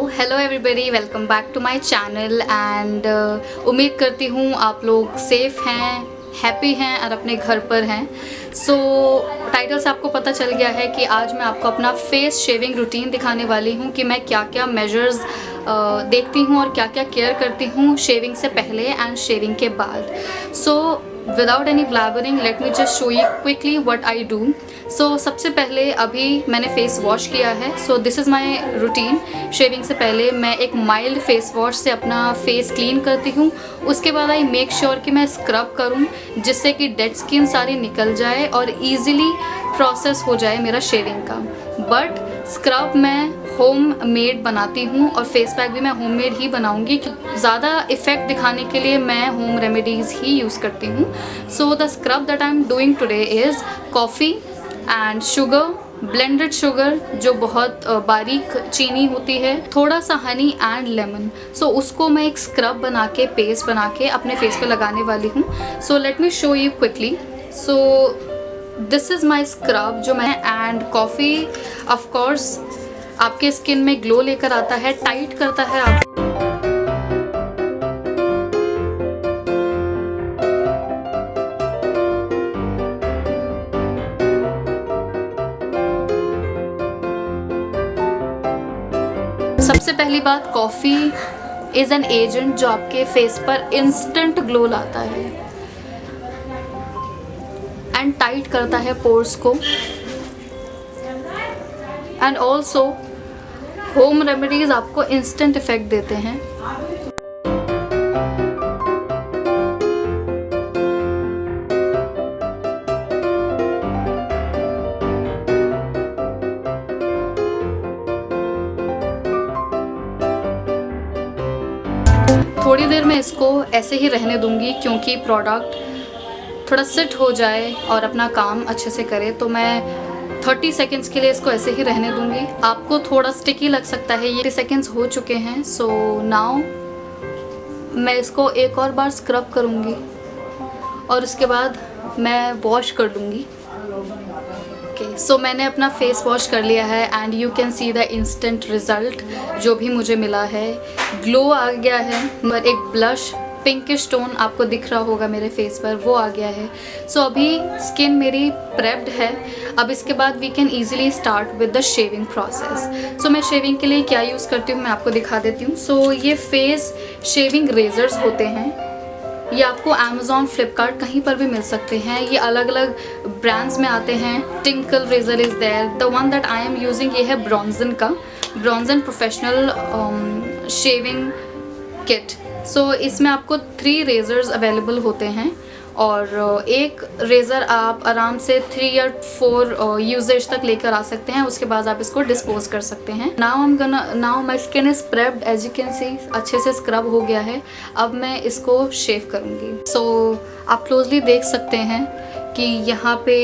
Hello everybody, welcome back to my channel and उम्मीद करती हूँ आप लोग सेफ़ हैं, हैप्पी हैं और अपने घर पर हैं। सो टाइटल से आपको पता चल गया है कि आज मैं आपको अपना फेस शेविंग रूटीन दिखाने वाली हूँ कि मैं क्या क्या मेजर्स देखती हूँ और क्या क्या केयर करती हूँ शेविंग से पहले एंड शेविंग के बाद। So without any blabbering let me just show you quickly what I do. So सबसे पहले अभी मैंने फेस वॉश किया है। So this is my routine. Shaving से पहले मैं एक माइल्ड फेस वॉश से अपना फेस क्लीन करती हूँ। उसके बाद आई मेक श्योर कि मैं स्क्रब करूँ जिससे कि डेड स्किन सारी निकल जाए और ईज़िली प्रोसेस हो जाए मेरा शेविंग का। बट स्क्रब मैं होम मेड बनाती हूँ और फेस पैक भी मैं होम मेड ही बनाऊँगी। ज़्यादा इफ़ेक्ट दिखाने के लिए मैं होम रेमेडीज़ ही यूज़ करती हूँ। So the scrub that I am doing today is coffee and sugar, blended sugar जो बहुत बारीक चीनी होती है, थोड़ा सा हनी एंड लेमन। सो उसको मैं एक स्क्रब बना के पेस्ट बना के अपने फेस पे लगाने वाली हूँ। So let me show you quickly. So this is my scrub जो मैं एंड कॉफ़ी ऑफ कोर्स आपके स्किन में ग्लो लेकर आता है, टाइट करता है आप। सबसे पहली बात, कॉफ़ी इज़ एन एजेंट जो आपके फेस पर इंस्टेंट ग्लो लाता है एंड टाइट करता है पोर्स को। एंड ऑल्सो होम रेमेडीज़ आपको इंस्टेंट इफेक्ट देते हैं। थोड़ी देर मैं इसको ऐसे ही रहने दूंगी क्योंकि प्रोडक्ट थोड़ा सेट हो जाए और अपना काम अच्छे से करे। तो मैं 30 सेकेंड्स के लिए इसको ऐसे ही रहने दूंगी। आपको थोड़ा स्टिकी लग सकता है, ये 30 सेकेंड्स हो चुके हैं। सो नाउ मैं इसको एक और बार स्क्रब करूंगी और उसके बाद मैं वॉश कर लूँगी। सो मैंने अपना फेस वॉश कर लिया है and you can see the instant result जो भी मुझे मिला है। ग्लो आ गया है और एक ब्लश पिंकिश टोन आपको दिख रहा होगा मेरे फेस पर, वो आ गया है। सो अभी स्किन मेरी प्रेप्ड है। अब इसके बाद we can easily start with the shaving process. So मैं शेविंग के लिए क्या यूज़ करती हूँ मैं आपको दिखा देती हूँ। सो ये फेस शेविंग रेजर्स होते हैं, ये आपको अमेज़ॉन, फ्लिपकार्ट कहीं पर भी मिल सकते हैं। ये अलग अलग ब्रांड्स में आते हैं। Tinkle razor is there. The one that I am using ये है ब्रॉन्जन का, Bronson professional shaving kit. So इसमें आपको 3 रेज़र्स अवेलेबल होते हैं और एक रेज़र आप आराम से 3 या 4 यूजेज तक लेकर आ सकते हैं। उसके बाद आप इसको डिस्पोज कर सकते हैं। Now my skin is prepped, as you can see अच्छे से स्क्रब हो गया है। अब मैं इसको शेव करूँगी। सो आप क्लोजली देख सकते हैं कि यहाँ पे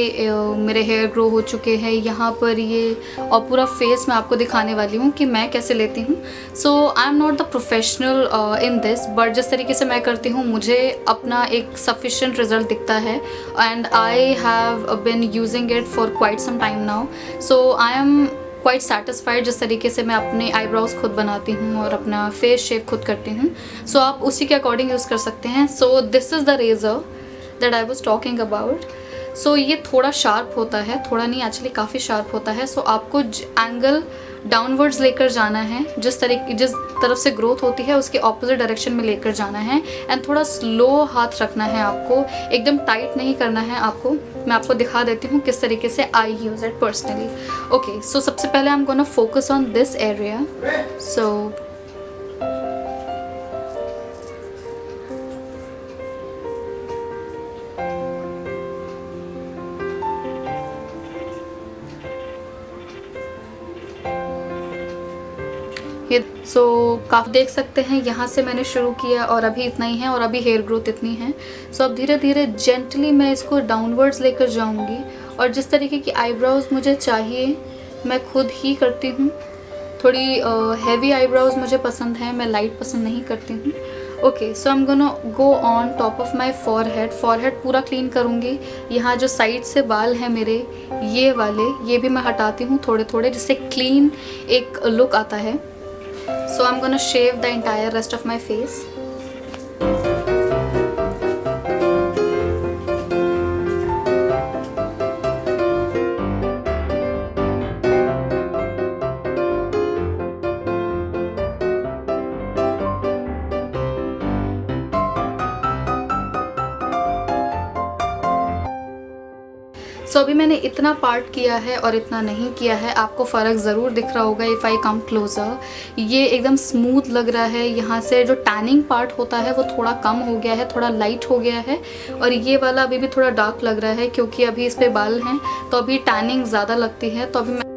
मेरे हेयर ग्रो हो चुके हैं, यहाँ पर ये, और पूरा फेस मैं आपको दिखाने वाली हूँ कि मैं कैसे लेती हूँ। So I am not the professional in this, but जिस तरीके से मैं करती हूँ मुझे अपना एक सफिशेंट रिजल्ट दिखता है and I have been using it for quite some time now. So I am quite satisfied जिस तरीके से मैं अपने आईब्रोज खुद बनाती हूँ और अपना फेस शेप खुद करती हूँ। सो आप उसी के अकॉर्डिंग यूज़ कर सकते हैं। So this is the razor that I was talking about. So ये थोड़ा शार्प होता है, थोड़ा नहीं एक्चुअली काफ़ी शार्प होता है। सो आपको एंगल डाउनवर्ड्स लेकर जाना है, जिस तरफ से ग्रोथ होती है उसके ऑपोजिट डायरेक्शन में लेकर जाना है एंड थोड़ा स्लो हाथ रखना है आपको, एकदम टाइट नहीं करना है आपको। मैं आपको दिखा देती हूँ किस तरीके से I use it personally. Okay, so सबसे पहले I am gonna focus on this area. So काफ़ी देख सकते हैं यहाँ से मैंने शुरू किया और अभी इतना ही है और अभी हेयर ग्रोथ इतनी है। सो अब धीरे धीरे जेंटली मैं इसको डाउनवर्ड्स लेकर जाऊँगी और जिस तरीके की आईब्रोज मुझे चाहिए मैं खुद ही करती हूँ। थोड़ी हैवी आईब्रोज मुझे पसंद है, मैं लाइट पसंद नहीं करती हूँ। Okay, so I am gonna go on top of my forehead पूरा क्लीन करूँगी। यहाँ जो साइड से बाल हैं मेरे ये वाले, ये भी मैं हटाती हूँ थोड़े थोड़े, जिससे क्लीन एक लुक आता है। So I'm gonna shave the entire rest of my face. सो अभी मैंने इतना पार्ट किया है और इतना नहीं किया है, आपको फ़र्क ज़रूर दिख रहा होगा इफ़ आई कम क्लोज़र। ये एकदम स्मूथ लग रहा है, यहाँ से जो टैनिंग पार्ट होता है वो थोड़ा कम हो गया है, थोड़ा लाइट हो गया है, और ये वाला अभी भी थोड़ा डार्क लग रहा है क्योंकि अभी इस पर बाल हैं तो अभी टैनिंग ज़्यादा लगती है। तो अभी मैं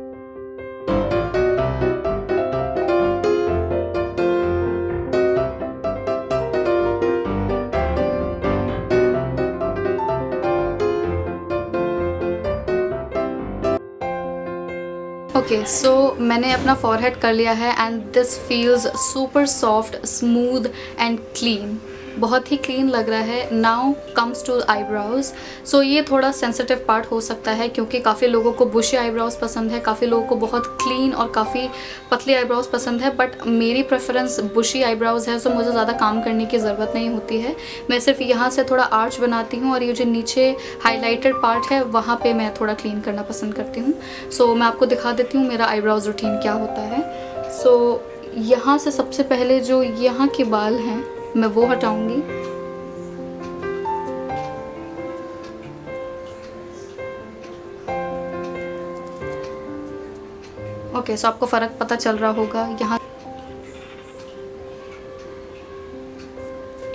ओके सो मैंने अपना फॉरहेड कर लिया है and this feels super soft, smooth and clean, बहुत ही क्लीन लग रहा है। Now comes to eyebrows. So ये थोड़ा सेंसिटिव पार्ट हो सकता है क्योंकि काफ़ी लोगों को बुशी आईब्राउज़ पसंद है, काफ़ी लोगों को बहुत क्लीन और काफ़ी पतली आईब्राउज़ पसंद है, बट मेरी प्रेफरेंस बुशी आईब्राउज़ है। सो मुझे ज़्यादा काम करने की ज़रूरत नहीं होती है, मैं सिर्फ यहाँ से थोड़ा आर्च बनाती हूँ और ये जो नीचे हाईलाइटेड पार्ट है वहाँ पर मैं थोड़ा क्लीन करना पसंद करती हूँ। सो मैं आपको दिखा देती हूँ मेरा आईब्राउज़ रूटीन क्या होता है। सो यहाँ से सबसे पहले जो यहाँ के बाल हैं मैं वो हटाऊंगी। ओके सो आपको फ़र्क पता चल रहा होगा। यहाँ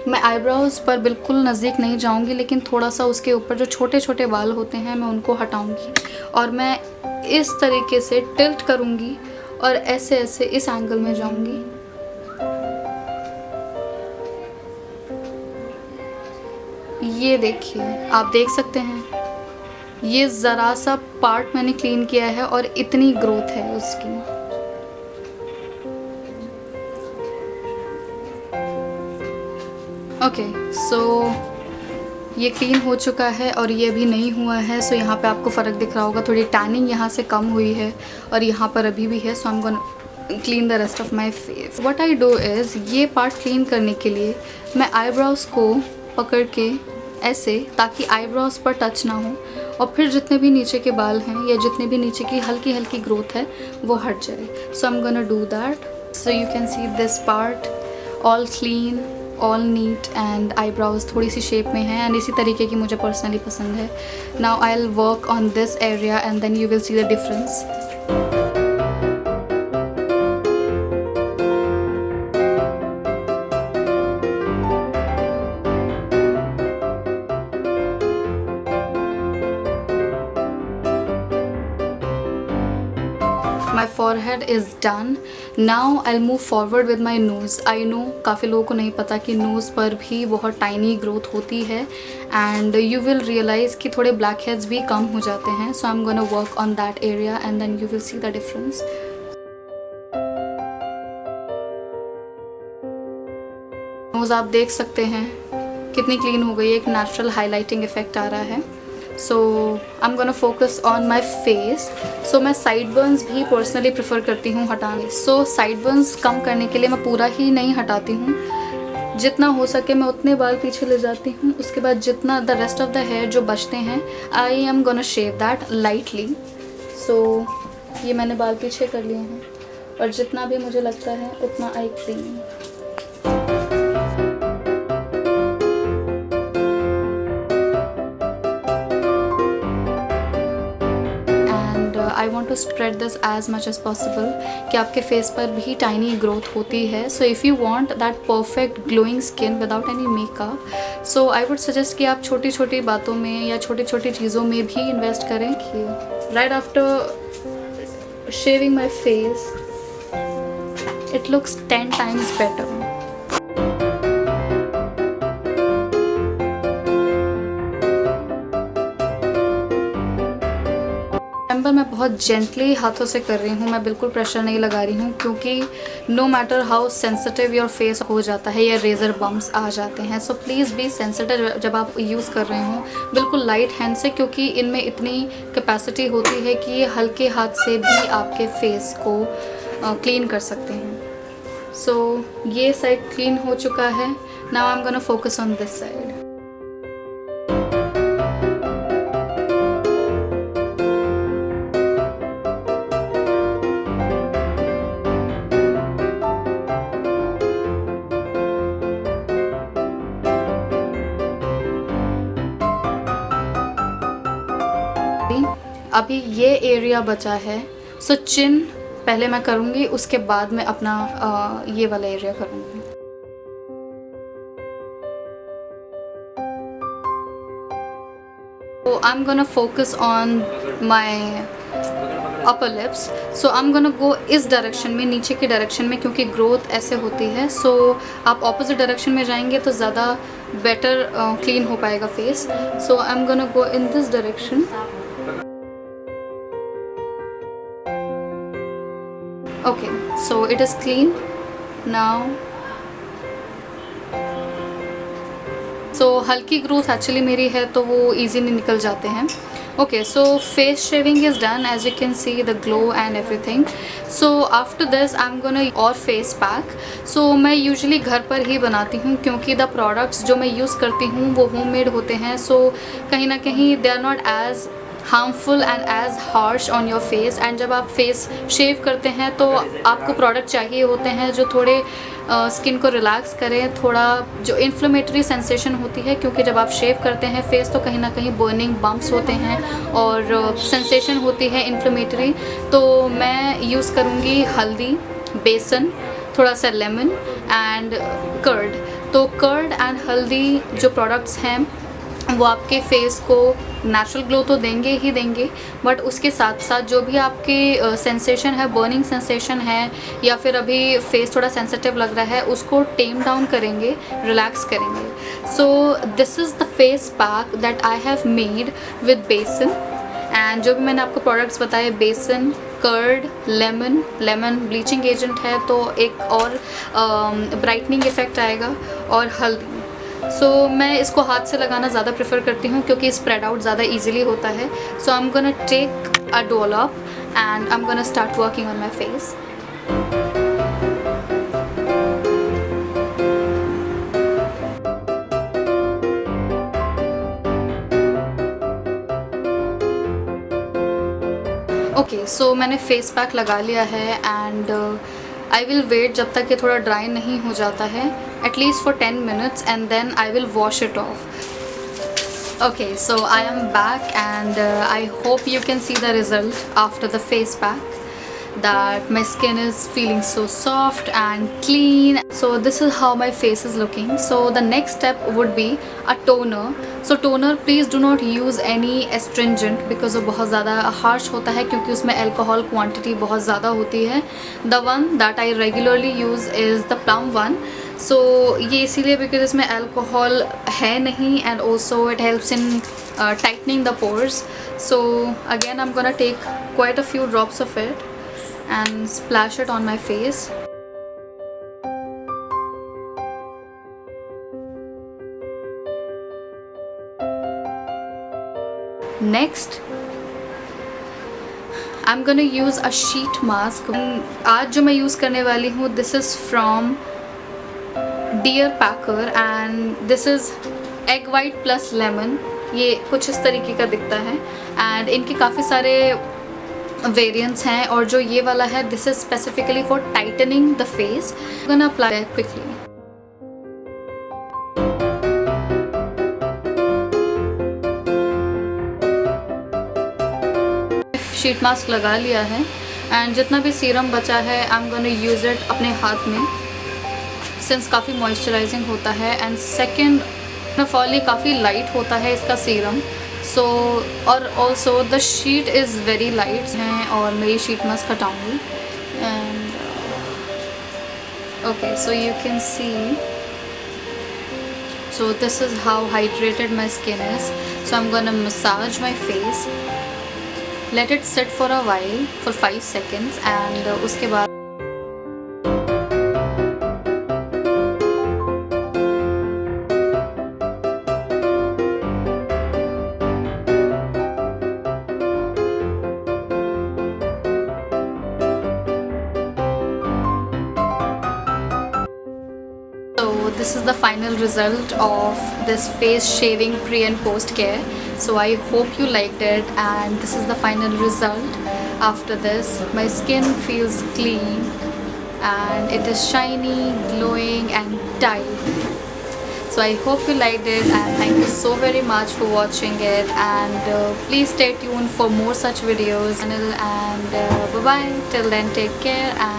मैं आईब्राउज़ पर बिल्कुल नज़दीक नहीं जाऊंगी, लेकिन थोड़ा सा उसके ऊपर जो छोटे छोटे बाल होते हैं मैं उनको हटाऊंगी और मैं इस तरीके से टिल्ट करूंगी और ऐसे ऐसे इस एंगल में जाऊंगी। ये देखिए, आप देख सकते हैं ये ज़रा सा पार्ट मैंने क्लीन किया है और इतनी ग्रोथ है उसकी। ओके सो ये क्लीन हो चुका है और ये भी नहीं हुआ है। सो यहाँ पे आपको फ़र्क दिख रहा होगा, थोड़ी टैनिंग यहाँ से कम हुई है और यहाँ पर अभी भी है। So I am gonna clean the rest of my face. What I do is, ये पार्ट क्लीन करने के लिए मैं आईब्राउज़ को पकड़ के ऐसे, ताकि आईब्रोज पर टच ना हो, और फिर जितने भी नीचे के बाल हैं या जितने भी नीचे की हल्की हल्की ग्रोथ है वो हट जाए। So I am gonna do that. So you can see this part all clean, all neat and eyebrows थोड़ी सी शेप में है एंड इसी तरीके की मुझे पर्सनली पसंद है। Now I will work on this area and then you will see the difference. My forehead is done. Now I'll move forward with my nose. I know काफ़ी लोगों को नहीं पता कि नोज़ पर भी बहुत टाइनी ग्रोथ होती है and you will realize कि थोड़े black heads भी कम हो जाते हैं. So I'm gonna work on that area and then you will see the difference. Nose आप देख सकते हैं कितनी क्लीन हो गई है, एक नेचुरल हाईलाइटिंग इफेक्ट आ रहा है। So I am gonna focus on my face. So मैं साइड बर्न्स भी पर्सनली प्रेफर करती हूँ हटाने। सो साइड बर्न्स कम करने के लिए मैं पूरा ही नहीं हटाती हूँ, जितना हो सके मैं उतने बाल पीछे ले जाती हूँ। उसके बाद जितना the rest of the hair जो बचते हैं I am gonna shave that lightly. So ये मैंने बाल पीछे कर लिए हैं और जितना भी मुझे लगता है उतना I clean. I want to spread this as much as possible कि आपके फेस पर भी टाइनी ग्रोथ होती है। So if you want that perfect glowing skin without any makeup, so I would suggest कि आप छोटी छोटी बातों में या छोटी छोटी चीज़ों में भी इन्वेस्ट करें। कि right after shaving my face it looks 10 times better. मैं बहुत जेंटली हाथों से कर रही हूँ, मैं बिल्कुल प्रेशर नहीं लगा रही हूँ, क्योंकि no matter how sensitive your face हो जाता है या रेज़र बम्प्स आ जाते हैं। सो प्लीज़ बी सेंसिटिव जब आप यूज़ कर रहे हो, बिल्कुल लाइट हैंड से, क्योंकि इनमें इतनी कैपेसिटी होती है कि ये हल्के हाथ से भी आपके फेस को क्लीन कर सकते हैं। सो ये साइड क्लीन हो चुका है. Now I am gonna focus on this side. अभी ये एरिया बचा है, सो चिन पहले मैं करूँगी, उसके बाद मैं अपना ये वाला एरिया करूँगी. So I'm gonna focus on my upper lips. So I'm gonna go इस डायरेक्शन में, नीचे की डायरेक्शन में, क्योंकि ग्रोथ ऐसे होती है. सो आप ऑपोजिट डायरेक्शन में जाएंगे तो ज़्यादा बेटर क्लीन हो पाएगा face. So I am gonna go in this direction. Okay, so it is clean now. So हल्की ग्रोथ एक्चुअली मेरी है तो वो इजीली निकल जाते हैं. Okay, so face shaving is done. As you can see the glow and everything. So after this I am gonna और face pack. सो मैं यूजुअली घर पर ही बनाती हूँ, क्योंकि द प्रोडक्ट्स जो मैं यूज़ करती हूँ वो होममेड होते हैं. सो कहीं ना कहीं they are not as harmful and as harsh on your face. And जब आप फेस शेव करते हैं तो आपको प्रोडक्ट चाहिए होते हैं जो थोड़े स्किन को रिलैक्स करें, थोड़ा जो इन्फ्लेमेटरी सेंसेशन होती है, क्योंकि जब आप शेव करते हैं फेस तो कहीं ना कहीं बर्निंग बम्प्स होते हैं और सेंसेशन होती है इन्फ्लेमेटरी. तो मैं यूज़ करूँगी हल्दी, बेसन, थोड़ा सा लेमन एंड कर्ड. तो कर्ड एंड हल्दी जो प्रोडक्ट्स हैं वो आपके फेस को नेचुरल ग्लो तो देंगे ही देंगे, बट उसके साथ साथ जो भी आपके सेंसेशन है, बर्निंग सेंसेशन है, या फिर अभी फेस थोड़ा सेंसिटिव लग रहा है, उसको टेम डाउन करेंगे, रिलैक्स करेंगे. सो this is the face pack that I have made with बेसन. एंड जो भी मैंने आपको प्रोडक्ट्स बताए, बेसन, कर्ड, लेमन ब्लीचिंग एजेंट है तो एक और ब्राइटनिंग इफ़ेक्ट आएगा, और हल्दी. सो मैं इसको हाथ से लगाना ज़्यादा प्रेफर करती हूँ क्योंकि स्प्रेड आउट ज़्यादा इजीली होता है. So I am gonna take a dollop and I am gonna start working on my face. Okay, so मैंने फेस पैक लगा लिया है एंड आई विल वेट जब तक ये थोड़ा ड्राई नहीं हो जाता है, at least for 10 minutes, and then I will wash it off. Okay, so I am back and I hope you can see the result after the face pack, that my skin is feeling so soft and clean. So this is how my face is looking. So the next step would be a toner. So toner, please do not use any astringent because वो बहुत ज़्यादा harsh होता है, क्योंकि उसमें alcohol quantity बहुत ज़्यादा होती है. The one that I regularly use is the plum one. So ये इसीलिए because इसमें alcohol है नहीं, and also it helps in tightening the pores. So again I'm gonna take quite a few drops of it and splash it on my face. Next I'm gonna use a sheet mask. आज जो मैं use करने वाली हूँ, this is from Dear Packer and this is egg white plus lemon. ये कुछ इस तरीके का दिखता है एंड इनके काफ़ी सारे वेरिएंट्स हैं, और जो ये वाला है this is specifically for tightening the face. Gonna apply quickly. Sheet mask लगा लिया है एंड जितना भी सीरम बचा है आई एम गोना यूज़ इट अपने हाथ में, सिंस काफ़ी मॉइस्चराइजिंग होता है. एंड सेकेंड ऑफ ऑल ये काफ़ी लाइट होता है इसका सीरम. सो और also the sheet is very light हैं, और मैं ये शीट मास्क हटाऊँगी. And okay, so you can see, so this is how hydrated my skin is. So I am gonna massage my face, let it sit for a while for 5 seconds and उसके बाद this is the final result of this face shaving pre and post care. So I hope you liked it, and this is the final result. After this, my skin feels clean and it is shiny, glowing and tight. So I hope you liked it, and thank you so very much for watching it, and please stay tuned for more such videos, and bye bye till then, take care. And